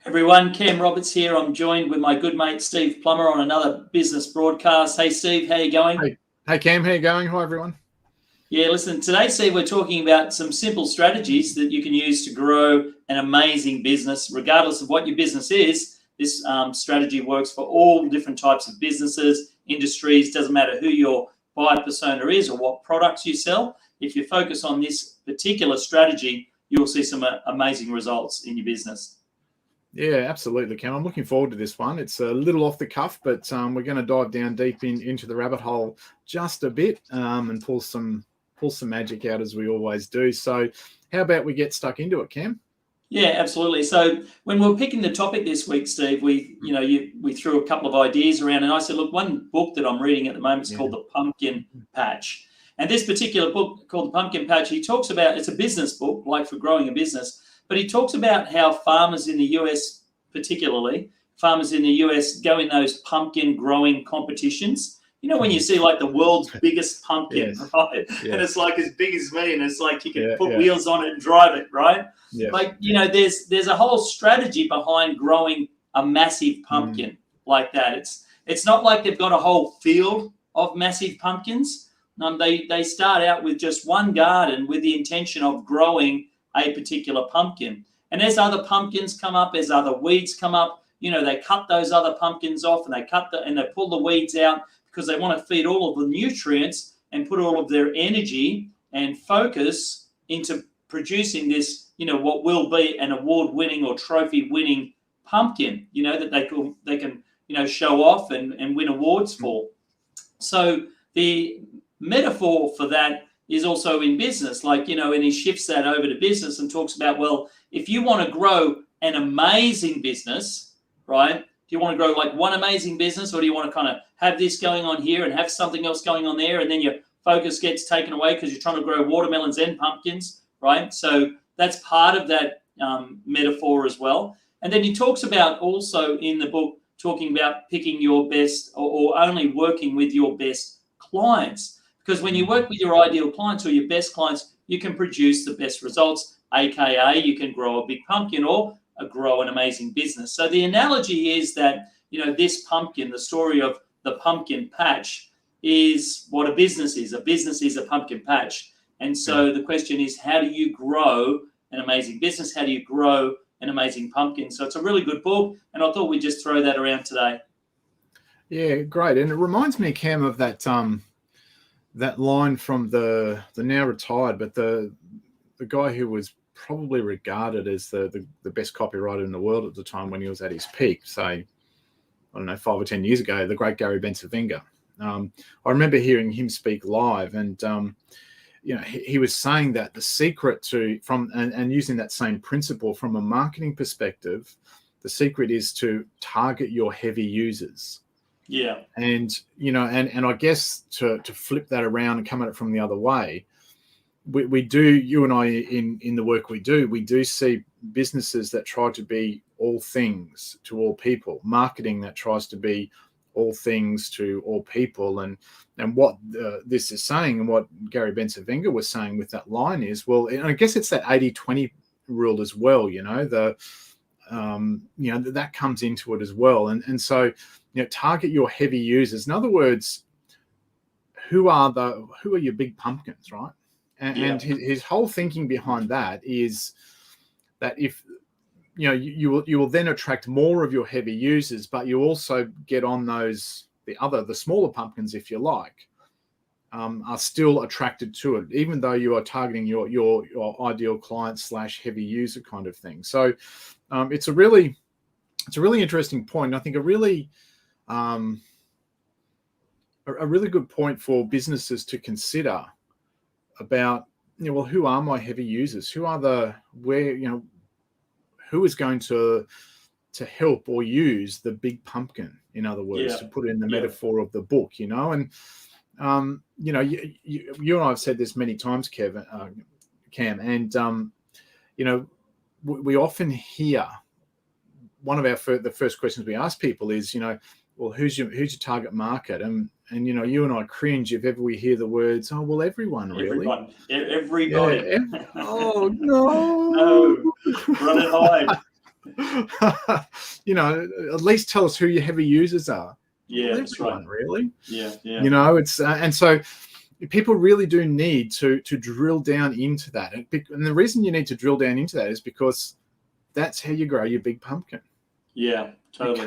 Everyone, Cam Roberts here. I'm joined with my good mate Steve Plummer on another business broadcast. Hey Steve, how you going? Hey Cam, how you going? Hi everyone. Yeah, listen, today Steve, we're talking about some simple strategies that you can use to grow an amazing business. Regardless of what your business is, this strategy works for all different types of businesses, industries. Doesn't matter who your buyer persona is or what products you sell. If you focus on this particular strategy, you'll see some amazing results in your business. Yeah, absolutely, Cam. I'm looking forward to this one. It's a little off the cuff, but we're going to dive down deep into the rabbit hole just a bit and pull some magic out as we always do. So, how about we get stuck into it, Cam? Yeah, absolutely. So when we were picking the topic this week, Steve, we threw a couple of ideas around, and I said, look, one book that I'm reading at the moment is called The Pumpkin Patch. And this particular book called The Pumpkin Patch, he talks about, it's a business book, like for growing a business, but he talks about how farmers in the US, particularly, farmers in the US go in those pumpkin growing competitions. You know, when you see like the world's biggest pumpkin, Yes. right? Yes. And it's like as big as me, and it's like you can put wheels on it and drive it, right? Yes. Like, you know, there's a whole strategy behind growing a massive pumpkin like that. It's not like they've got a whole field of massive pumpkins. They start out with just one garden with the intention of growing a particular pumpkin. And as other pumpkins come up, as other weeds come up, you know, they cut those other pumpkins off and they pull the weeds out because they want to feed all of the nutrients and put all of their energy and focus into producing this, you know, what will be an award-winning or trophy-winning pumpkin, you know, that they can you know, show off and win awards for. So the metaphor for that is also in business, like, you know, and he shifts that over to business and talks about, well, if you want to grow an amazing business, right? Do you want to grow like one amazing business, or do you want to kind of have this going on here and have something else going on there, and then your focus gets taken away because you're trying to grow watermelons and pumpkins, right? So that's part of that metaphor as well. And then he talks about also in the book talking about picking your best or only working with your best clients. Because when you work with your ideal clients or your best clients, you can produce the best results, aka you can grow a big pumpkin or grow an amazing business. So the analogy is that, you know, this pumpkin, the story of the pumpkin patch, is what a business is. A business is a pumpkin patch. And so the question is, how do you grow an amazing business? How do you grow an amazing pumpkin? So it's a really good book, and I thought we'd just throw that around today. Yeah, great. And it reminds me, Cam, of that that line from the now retired, but the guy who was probably regarded as the best copywriter in the world at the time when he was at his peak, say, I don't know, 5 or 10 years ago, the great Gary Bensavenga. I remember hearing him speak live, and you know, he was saying that the secret to and using that same principle from a marketing perspective, the secret is to target your heavy users. Yeah. And, you know, and I guess to flip that around and come at it from the other way, we do, you and I, in the work we do see businesses that try to be all things to all people, marketing that tries to be all things to all people. And what this is saying, and what Gary Bensavenga was saying with that line is, well, and I guess it's that 80-20 rule as well, you know, you know, that comes into it as well. And so, you know, target your heavy users. In other words, who are your big pumpkins, right? And his whole thinking behind that is that if, you know, you will then attract more of your heavy users, but you also get on those, the smaller pumpkins, if you like, are still attracted to it, even though you are targeting your ideal client / heavy user kind of thing. So it's a really interesting point. I think a really good point for businesses to consider about, you know, well, who are my heavy users? Who are who is going to help or use the big pumpkin, in other words, to put in the metaphor of the book, you know? And, you know, you and I have said this many times, Cam, and, you know, we often hear one of the first questions we ask people is, you know, well, who's your target market? And you know, you and I cringe if ever we hear the words, oh, well, everyone, really. Everybody. Oh, no. No. Run and hide. You know, at least tell us who your heavy users are. Yeah, Well, that's right. everyone, really. Yeah, yeah. You know, it's and so people really do need to drill down into that, and the reason you need to drill down into that is because that's how you grow your big pumpkin. Yeah, totally.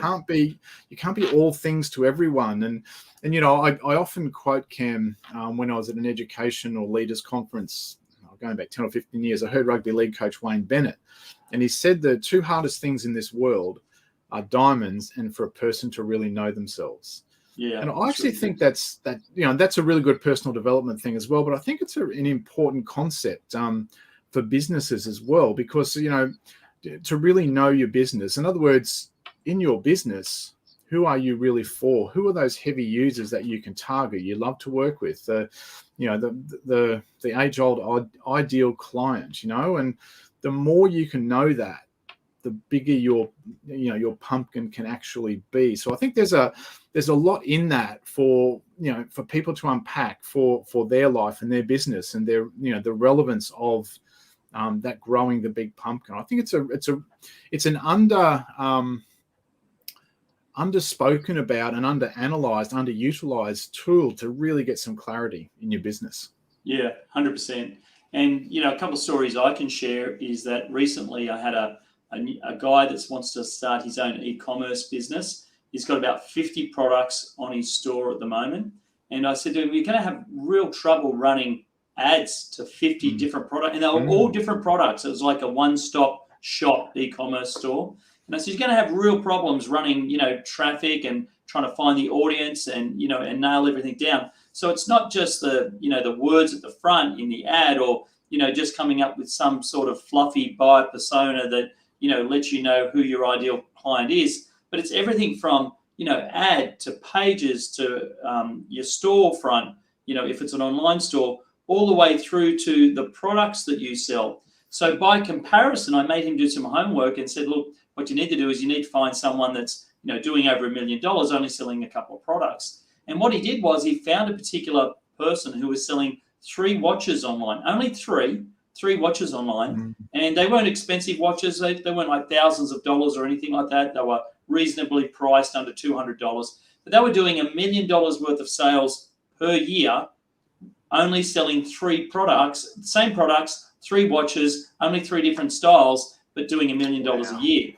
You can't be all things to everyone. And you know, I often quote Cam when I was at an education or leaders conference going back 10 or 15 years. I heard rugby league coach Wayne Bennett, and he said the two hardest things in this world are diamonds and for a person to really know themselves. Yeah, and I actually think that's a really good personal development thing as well. But I think it's an important concept for businesses as well, because, you know, to really know your business. In other words, in your business, who are you really for? Who are those heavy users that you can target, you love to work with? You know, the age-old ideal client, you know, and the more you can know that, the bigger your pumpkin can actually be. So I think there's a lot in that for people to unpack for their life and their business and their, you know, the relevance of that growing the big pumpkin. I think it's an underspoken about and underanalyzed, underutilized tool to really get some clarity in your business. Yeah, 100%. And, you know, a couple of stories I can share is that recently I had a guy that wants to start his own e-commerce business. He's got about 50 products on his store at the moment. And I said to him, you're going to have real trouble running ads to 50 different products. And they were all different products. It was like a one-stop shop e-commerce store. And I said, you're going to have real problems running, you know, traffic and trying to find the audience and, you know, and nail everything down. So it's not just the, you know, the words at the front in the ad, or, you know, just coming up with some sort of fluffy buyer persona that, you know, lets you know who your ideal client is. But it's everything from, you know, ad to pages to your storefront, you know, if it's an online store, all the way through to the products that you sell. So by comparison, I made him do some homework and said, look, what you need to do is you need to find someone that's, you know, doing over $1 million, only selling a couple of products. And what he did was he found a particular person who was selling 3 watches online, only three watches online. And they weren't expensive watches. They weren't like thousands of dollars or anything like that. They were reasonably priced, under $200. But they were doing $1 million worth of sales per year, only selling 3 products, same products, 3 watches, only 3 different styles, but doing $1 million a year.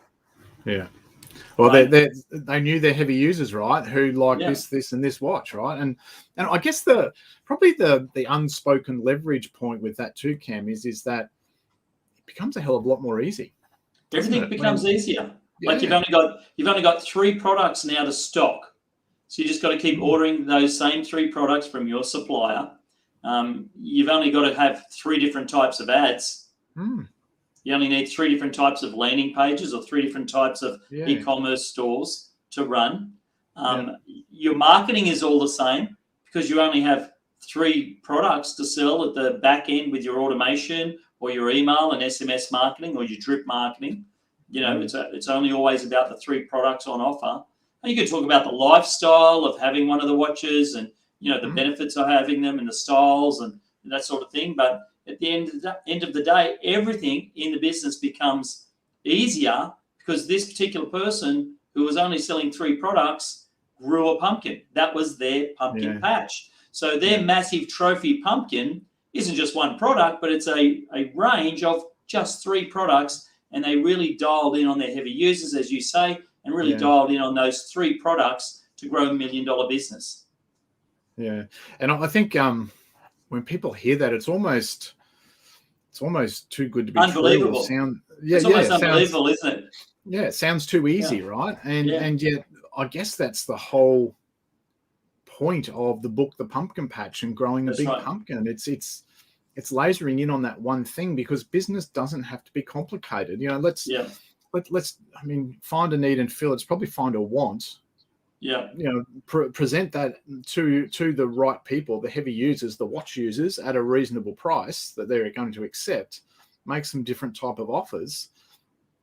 Yeah. Well, right. They knew their heavy users, right? Who like this, and this watch, right? And I guess probably the unspoken leverage point with that too, Cam, is that it becomes a hell of a lot more easy. Everything becomes easier. Yeah. Like you've only got 3 products now to stock, so you just got to keep ordering those same 3 products from your supplier. You've only got to have 3 different types of ads. You only need 3 different types of landing pages or 3 different types of e-commerce stores to run. Your marketing is all the same because you only have 3 products to sell at the back end with your automation or your email and SMS marketing or your drip marketing. You know, it's only always about the 3 products on offer. And you can talk about the lifestyle of having one of the watches and, you know, the benefits of having them and the styles and that sort of thing. But at the end of the day, everything in the business becomes easier because this particular person who was only selling 3 products grew a pumpkin. That was their pumpkin patch. So their massive trophy pumpkin isn't just one product, but it's a range of just 3 products. And they really dialed in on their heavy users, as you say, and really dialed in on those 3 products to grow $1 million business. Yeah. And I think when people hear that, it's almost too good to be unbelievable. True. It's almost unbelievable, isn't it? Yeah, it sounds too easy, right? And yet, I guess that's the whole point of the book, The Pumpkin Patch, and growing the big pumpkin. It's lasering in on that one thing because business doesn't have to be complicated. You know, let's find a need and fill. It's probably find a want. Yeah. You know, present that to the right people, the heavy users, the watch users, at a reasonable price that they're going to accept. Make some different type of offers,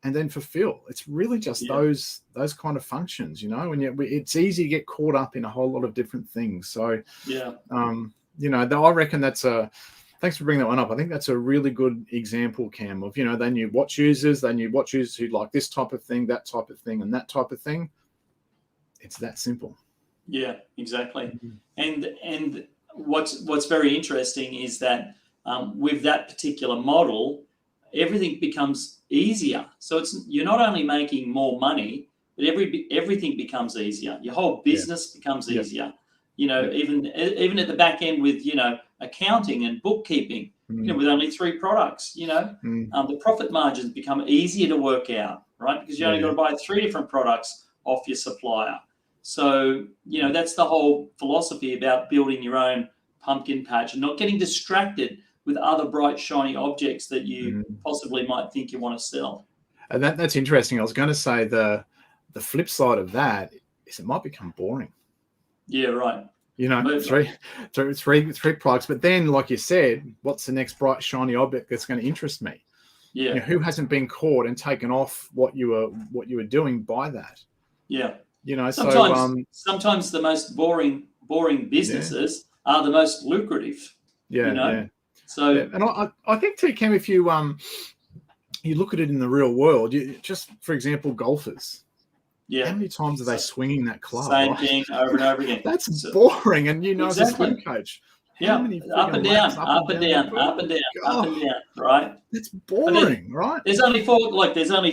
and then fulfill. It's really just those kind of functions, you know. And yet it's easy to get caught up in a whole lot of different things. So you know, I reckon that's thanks for bringing that one up. I think that's a really good example, Cam, of, they knew watch users, who like this type of thing, that type of thing, and that type of thing. It's that simple. Yeah, exactly. And what's very interesting is that with that particular model, everything becomes easier. So you're not only making more money, but everything becomes easier. Your whole business becomes easier. Even at the back end with accounting and bookkeeping. With only 3 products, the profit margins become easier to work out, right? Because you only got to buy 3 different products off your supplier. So, that's the whole philosophy about building your own pumpkin patch and not getting distracted with other bright, shiny objects that you possibly might think you want to sell. And that's interesting. I was going to say the flip side of that is it might become boring. Yeah, right. Three products. But then, like you said, what's the next bright, shiny object that's going to interest me? Yeah. Who hasn't been caught and taken off what you were doing by that? Yeah. Sometimes the most boring businesses are the most lucrative. Yeah. So, and I think too, Cam, if you look at it in the real world, just for example, golfers. Yeah. How many times are they swinging that club? Same thing over and over again. That's boring. And as a swing coach, up and down, right? It's boring, right? There's only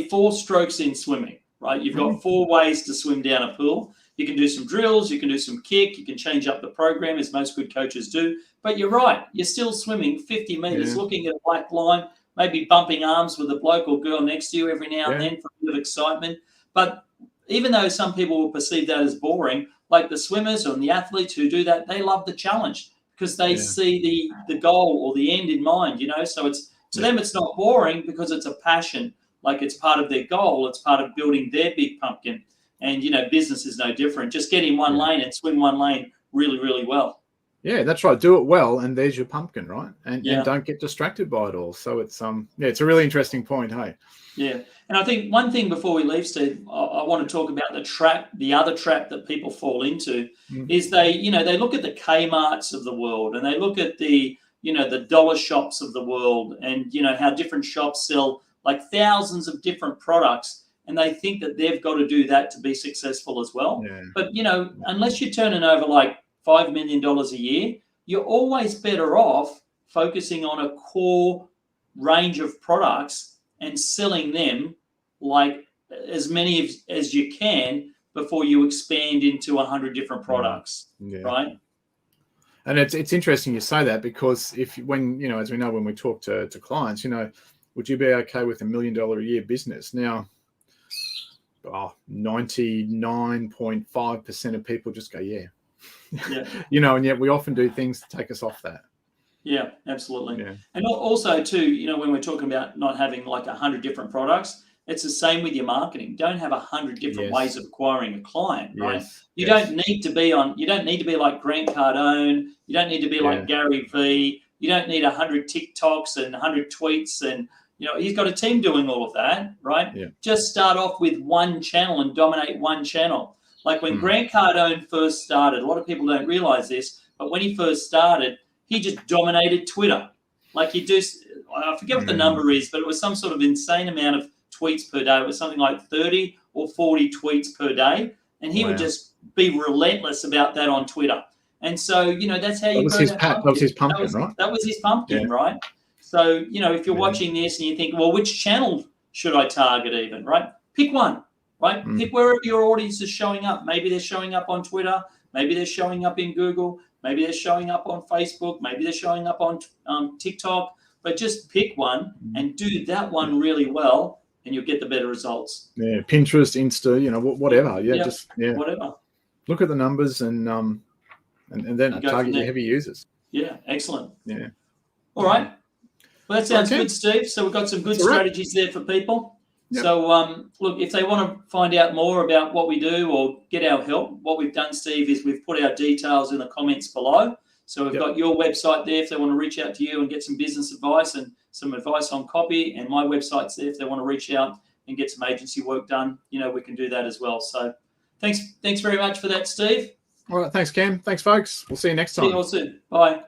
4 strokes in swimming, right? You've got 4 ways to swim down a pool. You can do some drills, you can do some kick, you can change up the program, as most good coaches do. But you're right, you're still swimming 50 meters, looking at a black line, maybe bumping arms with a bloke or girl next to you every now and then for a bit of excitement. But even though some people will perceive that as boring, like the swimmers and the athletes who do that, they love the challenge because they see the goal or the end in mind, So to them, it's not boring because it's a passion. Like it's part of their goal. It's part of building their big pumpkin. And, business is no different. Just get in one lane and swim one lane really, really well. Yeah, that's right. Do it well, and there's your pumpkin, right? And don't get distracted by it all. So it's it's a really interesting point, hey? Yeah, and I think one thing before we leave, Steve, I want to talk about the other trap that people fall into is they look at the Kmarts of the world and they look at the dollar shops of the world and, how different shops sell like thousands of different products and they think that they've got to do that to be successful as well. Yeah. But, unless you're turning over like $5 million a year, you're always better off focusing on a core range of products and selling them like as many as you can before you expand into 100 different products, right? And it's interesting you say that because as we know, when we talk to clients, would you be okay with $1 million a year business? Now, 99.5% of people just go, yeah. And yet we often do things to take us off that. Yeah, absolutely. Yeah. And also too, when we're talking about not having like 100 different products, it's the same with your marketing. Don't have 100 different ways of acquiring a client, right? You don't need to be like Grant Cardone. You don't need to be like Gary Vee. You don't need 100 TikToks and 100 tweets. And, he's got a team doing all of that, right? Yeah. Just start off with one channel and dominate one channel. Like when Grant Cardone first started, a lot of people don't realize this, but when he first started, he just dominated Twitter. Like I forget what the number is, but it was some sort of insane amount of tweets per day. It was something like 30 or 40 tweets per day. And he would just be relentless about that on Twitter. And so, that's how you grow that pumpkin. That was his pumpkin, right? That was his pumpkin, right? So, if you're watching this and you think, well, which channel should I target even, right? Pick one, right? Pick wherever your audience is showing up. Maybe they're showing up on Twitter. Maybe they're showing up in Google. Maybe they're showing up on Facebook. Maybe they're showing up on TikTok. But just pick one and do that one really well, and you'll get the better results. Yeah, Pinterest, Insta, whatever. Whatever. Look at the numbers and then target your heavy users. Yeah, excellent. Yeah. All right. Well, that sounds good, Steve. So we've got some good strategies there for people. Yep. So, look, if they want to find out more about what we do or get our help, what we've done, Steve, is we've put our details in the comments below. So we've got your website there if they want to reach out to you and get some business advice and some advice on copy. And my website's there if they want to reach out and get some agency work done. We can do that as well. So thanks very much for that, Steve. All right. Thanks, Cam. Thanks, folks. We'll see you next time. See you all soon. Bye.